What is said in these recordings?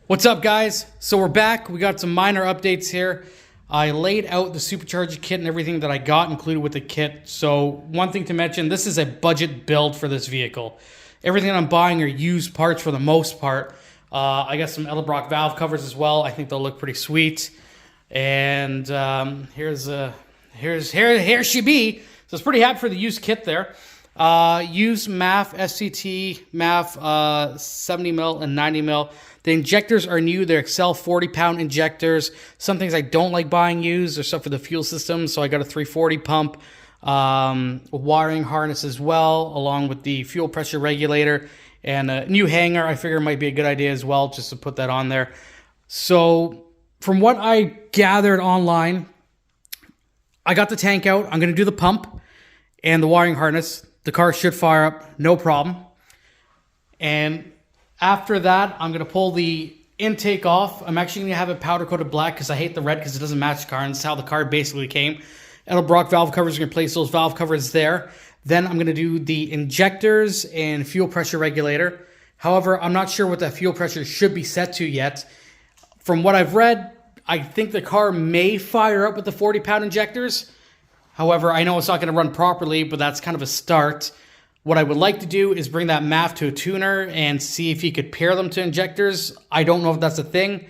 What's up, guys? So we're back. We got some minor updates here. I laid out the Supercharger kit and everything that I got included with the kit. So one thing to mention, this is a budget build for this vehicle. Everything I'm buying are used parts for the most part. I got some Edlebrock valve covers as well. I think they'll look pretty sweet. And here she be. So it's pretty happy for the used kit there. Used MAF, SCT, MAF 70 mil and 90 mil. The injectors are new. They're Accel 40-pound injectors. Some things I don't like buying used are stuff for the fuel system. So I got a 340 pump, a wiring harness as well, along with the fuel pressure regulator and a new hanger. I figure it might be a good idea as well, just to put that on there. So from what I gathered online, I got the tank out. I'm going to do the pump and the wiring harness. The car should fire up, no problem. And after that, I'm going to pull the intake off. I'm actually going to have it powder coated black because I hate the red because it doesn't match the car. And that's how the car basically came. Edlebrock valve covers, going to replace those valve covers there. Then I'm going to do the injectors and fuel pressure regulator. However, I'm not sure what that fuel pressure should be set to yet. From what I've read, I think the car may fire up with the 40-pound injectors. However, I know it's not going to run properly, but that's kind of a start. What I would like to do is bring that MAF to a tuner and see if he could pair them to injectors. I don't know if that's a thing.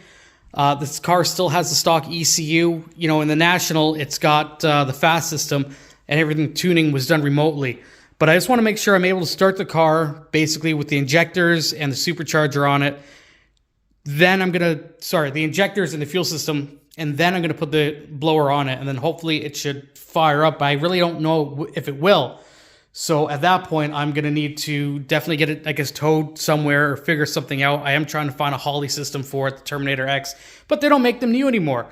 This car still has the stock ECU. You know, in the National, it's got the fast system and everything tuning was done remotely. But I just want to make sure I'm able to start the car basically with the injectors and the supercharger on it. Then I'm going to, the injectors and the fuel system, and then I'm going to put the blower on it. And then hopefully it should fire up. I really don't know if it will. So at that point, I'm going to need to definitely get it, I guess, towed somewhere or figure something out. I am trying to find a Holly system for it, the Terminator X, but they don't make them new anymore.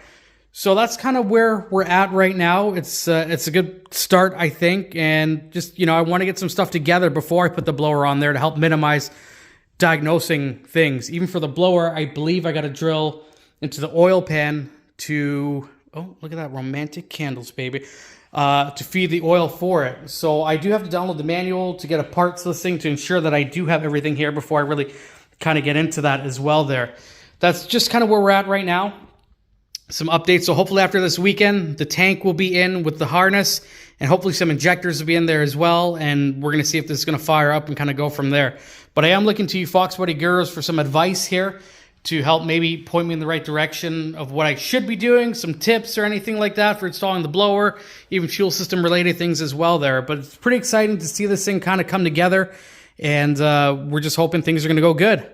So that's kind of where we're at right now. It's a good start, I think. And just, you know, I want to get some stuff together before I put the blower on there to help minimize diagnosing things. Even for the blower, I believe I got to drill into the oil pan to, oh, look at that, romantic candles, baby. To feed the oil for it. So I do have to download the manual to get a parts listing to ensure that I do have everything here before I really kind of get into that as well there. That's just kind of where we're at right now. Some updates. So hopefully after this weekend, the tank will be in with the harness and hopefully some injectors will be in there as well. And we're going to see if this is going to fire up and kind of go from there. But I am looking to you Fox Buddy Gurus for some advice here to help maybe point me in the right direction of what I should be doing, some tips or anything like that for installing the blower, even fuel system related things as well there. But it's pretty exciting to see this thing kind of come together, and we're just hoping things are going to go good.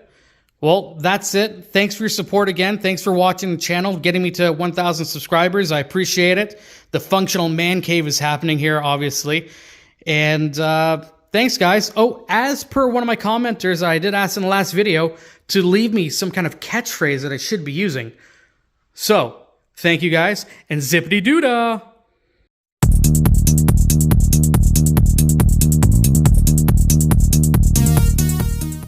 Well, that's it. Thanks for your support again. Thanks for watching the channel, getting me to 1,000 subscribers. I appreciate it. The functional man cave is happening here, obviously. And thanks, guys. Oh, as per one of my commenters, I did ask in the last video to leave me some kind of catchphrase that I should be using. So, thank you guys, and zippity-doo-dah!